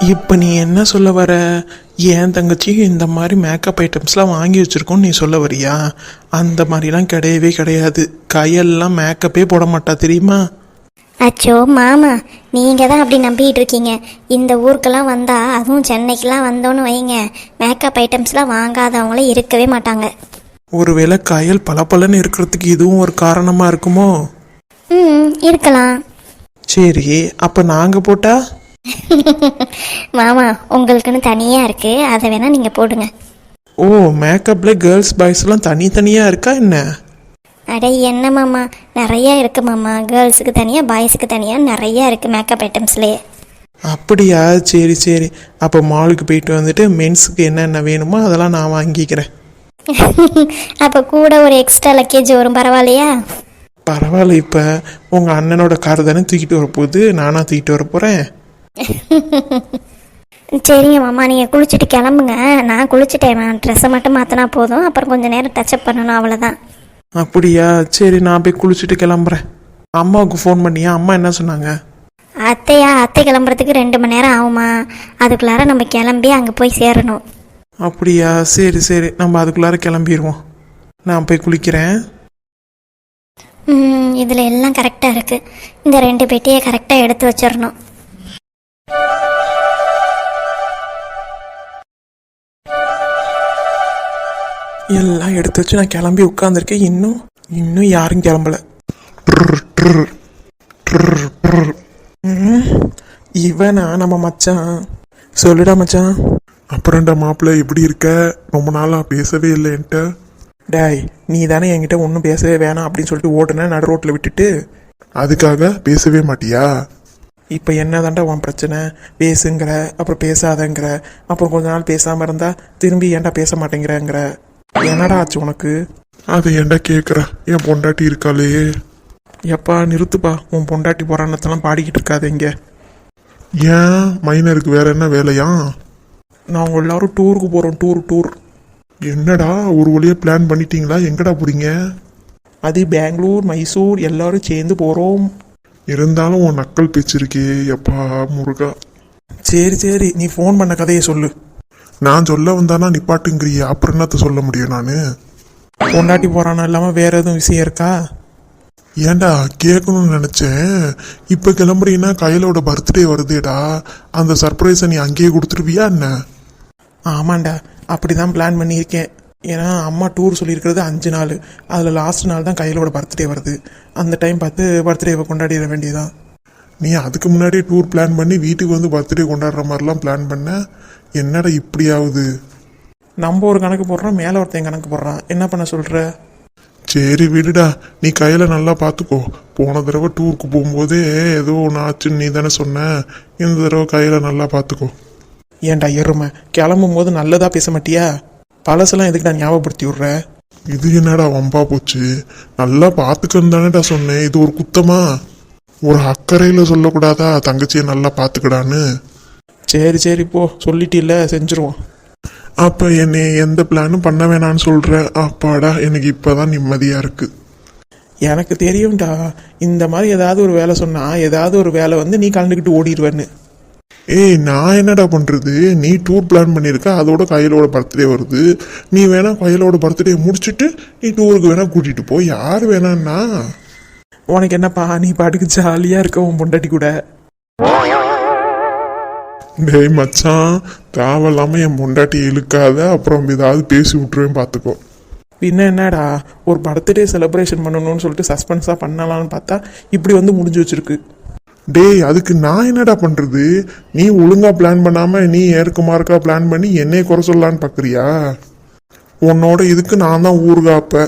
இப்போ நீ என்ன சொல்ல வர? என் தங்கச்சி இந்த மாதிரி மேக்கப் ஐட்டம்ஸ்லாம் வாங்கி வச்சுருக்கோன்னு நீ சொல்ல வரியா? அந்த மாதிரிலாம் கிடையவே கிடையாது. கையெல்லாம் மேக்கப்பே போட மாட்டா தெரியுமா? அச்சோ மாமா, நீங்கள் தான் அப்படி நம்பிக்கிட்டு இருக்கீங்க. இந்த ஊருக்கெல்லாம் வந்தால், அதுவும் சென்னைக்கெலாம் வந்தோன்னு வைங்க, மேக்கப் ஐட்டம்ஸ்லாம் வாங்காதவங்களே இருக்கவே மாட்டாங்க. ஒருவேளை கையல் பளபளன்னு இருக்கிறதுக்கு இதுவும் ஒரு காரணமாக இருக்குமோ? இருக்கலாம். சரி, அப்போ நாங்கள் போட்டா? மாமா, உங்களுக்குன்னு தனியாக இருக்குது, அதை வேணால் நீங்கள் போடுங்க. ஓ, மேக்கப்பில் கேர்ள்ஸ் பாய்ஸ்லாம் தனித்தனியாக இருக்கா என்ன? அட என்ன மாமா, நிறையா இருக்குது மாமா. கேர்ள்ஸுக்கு தனியாக, பாய்ஸுக்கு தனியாக நிறையா இருக்குது மேக்கப் ஐட்டம்ஸ்லேயே. அப்படியா? சரி சரி, அப்போ மாலுக்கு போயிட்டு வந்துட்டு மென்ஸுக்கு என்னென்ன வேணுமோ அதெல்லாம் நான் வாங்கிக்கிறேன். அப்போ கூட ஒரு எக்ஸ்ட்ரா லக்கேஜ் வரும், பரவாயில்லையா? பரவாயில்ல, இப்போ உங்கள் அண்ணனோட கார் தானே தூக்கிட்டு வரப்போகுது, நானாக தூக்கிட்டு வர போகிறேன். சரிங்க மாமா, நீங்கள் குளிச்சுட்டு கிளம்புங்க. நான் குளிச்சுட்டேன், நான் ட்ரெஸ்ஸை மட்டும் மாற்றினா போதும். அப்புறம் கொஞ்சம் நேரம் டச்சப் பண்ணணும், அவ்வளோதான். அப்படியா? சரி, நான் போய் குளிச்சுட்டு கிளம்புறேன். அம்மாவுக்கு ஃபோன் பண்ணியா? அம்மா என்ன சொன்னாங்க? அத்தை கிளம்புறதுக்கு 2 மணி நேரம் ஆகுமா? அதுக்குள்ளார நம்ம கிளம்பி அங்கே போய் சேரணும். அப்படியா? சரி சரி, நம்ம அதுக்குள்ளார கிளம்பிடுவோம். நான் போய் குளிக்கிறேன். இதில் எல்லாம் கரெக்டாக இருக்குது. இந்த 2 பெட்டியை கரெக்டாக எடுத்து வச்சிடணும். எல்லாம் எடுத்து வச்சு நான் கிளம்பி உட்காந்துருக்கேன். இன்னும் யாரும் கிளம்பல. இவனா நம்ம மச்சான்? சொல்லுடா மச்சான். அப்புறம்டா மாப்பிள்ள, எப்படி இருக்க? ரொம்ப நாளாக பேசவே இல்லை என்கிட்ட. டாய், நீ தானே என்கிட்ட ஒன்றும் பேசவே வேணாம் அப்படின்னு சொல்லிட்டு ஓட்டுன நடு ரோட்டில் விட்டுட்டு. அதுக்காக பேசவே மாட்டியா? இப்போ என்ன தாண்டா உன் பிரச்சனை? பேசுங்கிற, அப்புறம் பேசாதங்கிற, அப்புறம் கொஞ்ச நாள் பேசாமல் இருந்தா திரும்பி ஏன்டா பேச மாட்டேங்கிறங்கிற. என்னடா ஆச்சு உனக்கு? அதை ஏன்டா கேட்குற? என் பொண்டாட்டி இருக்காளே. எப்பா நிறுத்துப்பா, உன் பொண்டாட்டி புராணத்தெல்லாம் பாடிக்கிட்டு இருக்காது இங்கே. ஏன் மைனருக்கு வேற என்ன வேலையா? நாங்கள் எல்லாரும் டூருக்கு போகிறோம். டூர். என்னடா, ஒரு வழியாக பிளான் பண்ணிட்டீங்களா? எங்கடா போறீங்க? அது பெங்களூர், மைசூர் எல்லாரும் சேர்ந்து போகிறோம். இருந்தாலும் உன் நக்கல் பேச்சு இருக்கே எப்பா முருகா. சரி சரி, நீ ஃபோன் பண்ண கதையை சொல்லு. நான் சொல்ல வந்தானா நிப்பாட்டுங்கிறிய, அப்புறம் என்னத்த சொல்ல முடியும் நான்? பொண்டாட்டி போகிறானா இல்லாமல் வேற எதுவும் விஷயம் இருக்கா? ஏன்டா கேட்கணும்னு நினச்சேன். இப்போ கிளம்புறீங்கன்னா கையிலோட பர்த்டே வருதேடா, அந்த சர்ப்ரைஸை நீ அங்கேயே கொடுத்துருவியா என்ன? ஆமாண்டா, அப்படி தான் பிளான் பண்ணியிருக்கேன். ஏன்னா அம்மா டூர் சொல்லியிருக்கிறது 5 நாள், அதில் லாஸ்ட் நாள் தான் கையிலோட பர்த்டே வருது. அந்த டைம் பார்த்து பர்த்டேவை கொண்டாடிட வேண்டியதான். நீ அதுக்கு முன்னாடியே டூர் பிளான் பண்ணி வீட்டுக்கு வந்து பர்த்டே கொண்டாடுற மாதிரிலாம் பிளான் பண்ண. என்னடா இப்படி ஆகுது? நம்ம ஒரு கணக்கு போடுறோம், மேலே ஒருத்தன் கணக்கு போடுறான். என்ன பண்ண சொல்கிற? சரி விடுடா, நீ கையில் நல்லா பார்த்துக்கோ. போன தடவை டூருக்கு போகும்போதே ஏதோ ஒன்று ஆச்சுன்னு நீ தானே சொன்ன. இந்த தடவை கையில் நல்லா பார்த்துக்கோ. ஏன்டா எருமை, கிளம்பும் போது நல்லதாக பேச மாட்டியா? பழசெல்லாம் எதுக்கு நான் ஞாபகப்படுத்தி விட்ற? இது என்னடா வம்பா போச்சு? நல்லா பார்த்துக்கன்னு தானேடா சொன்னேன். இது ஒரு குத்தமா? ஒரு அக்கறையில் சொல்லக்கூடாதா தங்கச்சியை நல்லா பார்த்துக்கடான்னு? சரி சரி போ, சொல்லிட்டில்ல, செஞ்சுருவோம். அப்போ என்னை எந்த பிளானும் பண்ண வேணான்னு சொல்கிற? அப்பாடா, எனக்கு இப்போ தான் நிம்மதியாக இருக்குது. எனக்கு தெரியும்டா, இந்த மாதிரி ஏதாவது ஒரு வேலை சொன்னால் ஏதாவது ஒரு வேலை வந்து நீ கலந்துக்கிட்டு ஓடிடுவேன்னு. ஏய், நான் என்னடா பண்ணுறது? நீ டூர் பிளான் பண்ணியிருக்க, அதோட கையிலோட பர்த்டே வருது. நீ வேணா கையிலோட பர்த்டே முடிச்சுட்டு நீ டூருக்கு வேணா கூட்டிகிட்டு போ. யார் வேணான்னா? உனக்கு என்னப்பா, நீ பாட்டுக்கு ஜாலியாக இருக்க உன் பொண்டாட்டி கூட. டேய் மச்சான், தேவையில்லாமல் என் பொண்டாட்டி இழுக்காத, அப்புறம் ஏதாவது பேசி விட்டுருவேன் பார்த்துக்கோ. பின்ன என்னடா, ஒரு பர்த்டே செலிப்ரேஷன் பண்ணணும்னு சொல்லிட்டு சஸ்பென்ஸாக பண்ணலான்னு பார்த்தா இப்படி வந்து முடிஞ்சு வச்சிருக்கு. டேய், அதுக்கு நான் என்னடா பண்ணுறது? நீ ஒழுங்காக பிளான் பண்ணாமல் நீ ஏற்க மார்க்கா பிளான் பண்ணி என்னைய குறை சொல்லலான்னு பார்க்குறியா? உன்னோட இதுக்கு நான் தான் ஊறுகாப்ப.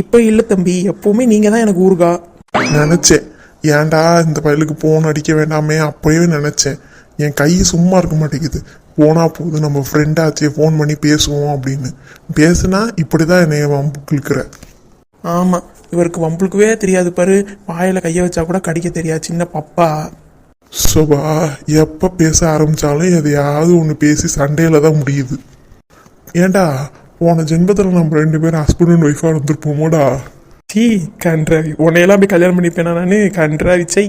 இப்போ இல்லை தம்பி, எப்போவுமே நீங்கள் தான் எனக்கு ஊறுகா. நினச்சேன், ஏன்டா இந்த பயலுக்கு ஃபோன் அடிக்க வேண்டாமே அப்போயே நினச்சேன். என் கை சும்மா இருக்க மாட்டேங்குது. போனா போது நம்ம ஃப்ரெண்டாச்சே, ஃபோன் பண்ணி பேசுவோம் அப்படின்னு பேசுனா இப்படி தான் என்னை வம்புக்கு இழுக்கிற. ஆமாம், இவருக்கு வம்புக்குவே தெரியாது பாரு. வாயில் கையை வச்சா கூட கடிக்க தெரியாது, சின்ன பப்பா. சோபா, எப்போ பேச ஆரம்பித்தாலும் எதையாவது ஒன்று பேசி சண்டையில் தான் முடியுது. ஏன்டா, போன ஜென்மத்தில் நம்ம 2 பேரும் ஹஸ்பண்ட் அண்ட் ஒய்ஃபாக இருந்திருப்போமோடா. சீ கன்றாவி, உன்னையெல்லாம் போய் கல்யாணம் பண்ணிப்பேனா நான்? கன்றாவி சை.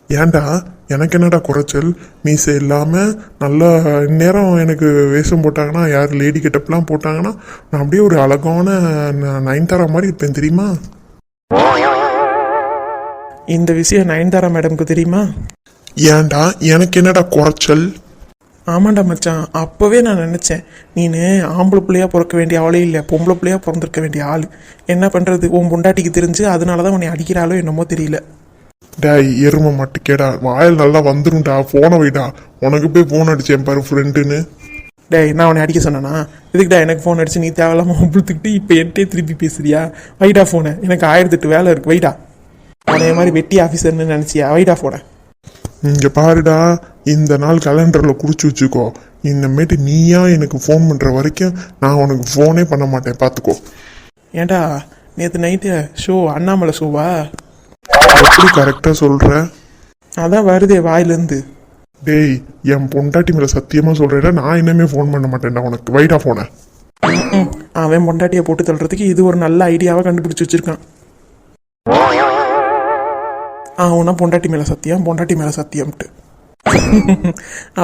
ஏன்டா எனக்கு என்னடா குறைச்சல்? மீசை இல்லாமல் நல்லா நேரம் எனக்கு வேஷம் போட்டாங்கன்னா, யார் லேடி கெட்டப்லாம் போட்டாங்கன்னா நான் அப்படியே ஒரு அழகான நயன்தாரா மாதிரி இருப்பேன் தெரியுமா? இந்த விஷயம் நயன்தாரா மேடம்க்கு தெரியுமா? ஏன்டா எனக்கு என்னடா குறைச்சல்? ஆமாண்டா மச்சான், அப்போவே நான் நினச்சேன் நீனு ஆம்பளை பிள்ளையா பிறக்க வேண்டிய ஆளே இல்லை, பொம்பளை பிள்ளையா பிறந்திருக்க வேண்டிய ஆள். என்ன பண்ணுறது, உன் பொண்டாட்டிக்கு தெரிஞ்சு அதனால தான் உன்னை அடிக்கிறாளோ என்னமோ தெரியல. டேய் எருமை மாட்டுக்கேடா, வாயில் நல்லா வந்துரும்டா. ஃபோனை வைடா, உனக்கு போய் ஃபோன் அடிச்சேன் பாரு ஃப்ரெண்டுன்னு. டேய் நான் உன்னை அடிக்க சொன்னேனா? இதுக்குடா எனக்கு ஃபோன் அடிச்சு நீ தேவையில்லாமல் உங்களுத்துக்கிட்டு இப்போ என்கிட்டே திருப்பி பேசுறியா? வைடா ஃபோனை, எனக்கு 1008 வேலை இருக்குது, வைடா. உனைய மாதிரி வெட்டி ஆஃபீஸர்னு நினச்சியா? வைடா ஃபோனை. இங்கே பாருடா, இந்த நாள் கேலண்டரில் குறிச்சு வச்சுக்கோ. இந்தமாரி நீயா எனக்கு ஃபோன் பண்ணுற வரைக்கும் நான் உனக்கு ஃபோனே பண்ண மாட்டேன், பார்த்துக்கோ. ஏன்டா நேற்று நைட்டு ஷோ அண்ணாமலை ஷோவா? எப்படி கரெக்டாக சொல்கிற? அதான் வருதே வாயிலேருந்து. டேய் என் பொண்டாட்டி மேலே சத்தியமாக சொல்கிறேன்டா, நான் இன்னமே ஃபோன் பண்ண மாட்டேன்டா உனக்கு. வைடா ஃபோனை. அவன் பொண்டாட்டியை போட்டு தள்ளுறதுக்கு இது ஒரு நல்ல ஐடியாவை கண்டுபிடிச்சி வச்சிருக்கான். உன்னா பொண்டாட்டி மேலே சத்தியம், பொண்டாட்டி மேலே சத்தியம்ட்டு.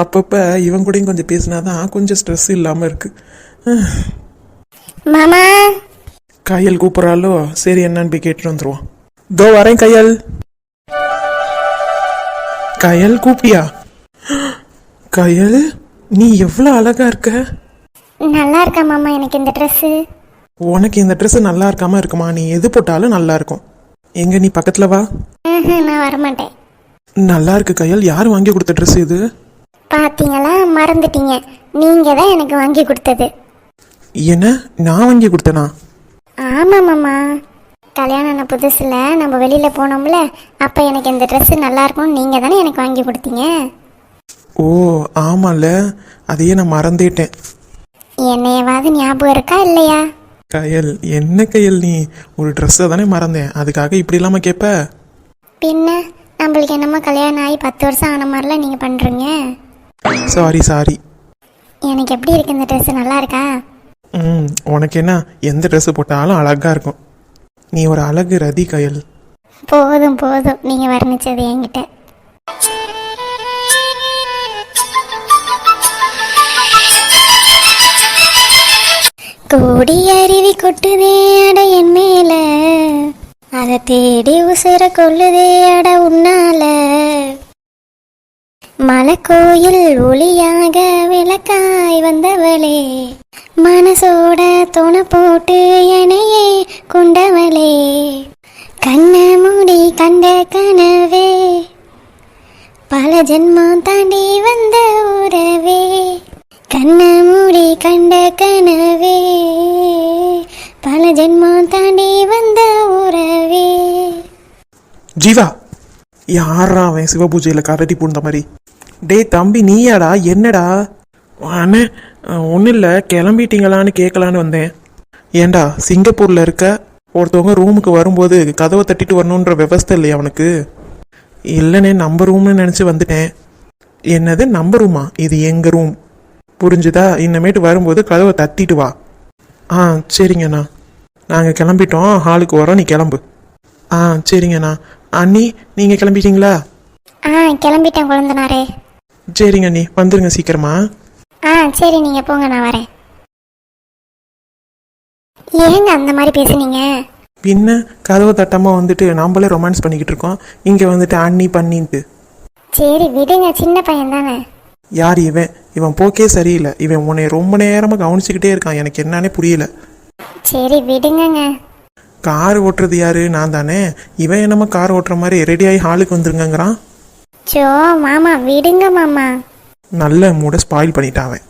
அப்பப்போ இவன் கூடயும் கொஞ்சம் பேசினாதான் கொஞ்சம் ஸ்ட்ரெஸ் இல்லாமல் இருக்கு. மாமா கையல் கூப்பிட்றாலோ, சரி என்னன்னு போய் கேட்டுட்டு வந்துடுவான். தோ வரேன் கையல். கையல் கூப்பிட்டியா? கையல் நீ எவ்வளோ அழகா இருக்க. நல்லா இருக்கா மாமா எனக்கு இந்த ட்ரெஸ்ஸு? உனக்கு இந்த ட்ரெஸ் நல்லா இருக்காம இருக்குமா? நீ எது போட்டாலும் நல்லா இருக்கும். எங்க நீ பக்கத்துல வா. நான் வரமாட்டேன். நல்லா இருக்கு கையல். யார் வாங்கி கொடுத்த ட்ரெஸ் இது? பாத்தீங்களா, மறந்துட்டீங்க. நீங்க தான் எனக்கு வாங்கி கொடுத்தது. என்ன, நான் வாங்கி கொடுத்தேனா? ஆமா மாமா, கல்யாணம் ஆன புதுசுல நம்ம வெளியில போனோம்ல, அப்ப எனக்கு இந்த ட்ரெஸ் நல்லா இருக்கும், நீங்க தானே எனக்கு வாங்கி கொடுத்தீங்க. ஓ ஆமால, அதையே நான் மறந்துட்டேன். என்னையவாது ஞாபகம் இருக்கா இல்லையா? கையல் என்ன கையல், நீ ஒரு ட்ரெஸ்ஸை தானே மறந்தேன், அதுக்காக இப்படி இல்லாம கேட்ப? பின்ன நம்மளுக்கு என்னமோ கல்யாணம் ஆகி 10 வருஷம் ஆன மாதிரிலாம் நீங்க பண்றீங்க. சாரி. எனக்கு எப்படி இருக்கு இந்த ட்ரெஸ், நல்லா இருக்கா? உனக்கு என்ன, எந்த ட்ரெஸ் போட்டாலும் அழகா இருக்கும். நீ ஒரு அழகு ரதி கையல். போதும் நீங்க வர்ணிச்சது என்கிட்ட. கோடி அருவி கொட்டுதே அட என் மேல, அதை தேடி உசுர கொள்ளுதே அட உன்னால. மலைக்கோயில் ஒளியாக விளக்காய் வந்தவளே, மனசோட துணை போட்டு என்னையே கொண்டவளே. கண்ண மூடி கண்ட கனவே, பல ஜென்மம் தாண்டி வந்த உறவே. கண்ண மூடி கண்ட கனவே, பல ஜென்மம் தாண்டி வந்த உறவே. ஜீவா, யாரா அவன் சிவபூஜையில் கரடி பூந்த மாதிரி? டேய் தம்பி நீயாடா? என்னடா? அண்ணே ஒன்றும் இல்லை, கிளம்பிட்டீங்களான்னு கேட்கலான்னு வந்தேன். ஏண்டா சிங்கப்பூரில் இருக்க ஒருத்தவங்க ரூமுக்கு வரும்போது கதவை தட்டிட்டு வரணுன்ற விவஸ்தை இல்லையா அவனுக்கு? இல்லைண்ணே நம்ம ரூம்னு நினச்சி வந்துட்டேன். என்னது நம்ம ரூமா? இது எங்கள் ரூம், புரிஞ்சுதா? இன்னமேட்டு வரும்போது கதவை தட்டிட்டு வா. சரிங்கண்ணா, நாங்கள் கிளம்பிட்டோம், ஹாலுக்கு வரோம், நீ கிளம்பு. சரிங்கண்ணா. அண்ணி நீங்கள் கிளம்பிட்டீங்களா? கிளம்பிட்டேன் குழந்தனாரே. சரிங்க அண்ணி, வந்துருங்க சீக்கிரமா. சரி நீங்கள் போங்க, நான் வரேன். ஏங்க அந்த மாதிரி பேசுனீங்க? பின்ன கதவை தட்டாமல் வந்துட்டு நாம்பளே ரொமான்ஸ் பண்ணிக்கிட்டு இருக்கோம், இங்கே வந்துட்டு அண்ணி பண்ணின்ட்டு. சரி விடுங்க, சின்ன பையன் தானே. யார் இவன்? இவன் போக்கே சரியில்லை. இவன் உன்னை ரொம்ப நேரமாக கவனிச்சுக்கிட்டே இருக்கான், எனக்கு என்னன்னே புரியல. சரி விடுங்கங்க. கார் ஓட்டுறது யாரு? நான் தானே. இவன் என்னமோ கார் ஓட்டுற மாதிரி ரெடியாகி ஹாலுக்கு வந்துருங்கிறான். சோ மாமா விடுங்க மாமா. நல்ல மூட ஸ்பாயில் பண்ணிட்டான் அவன்.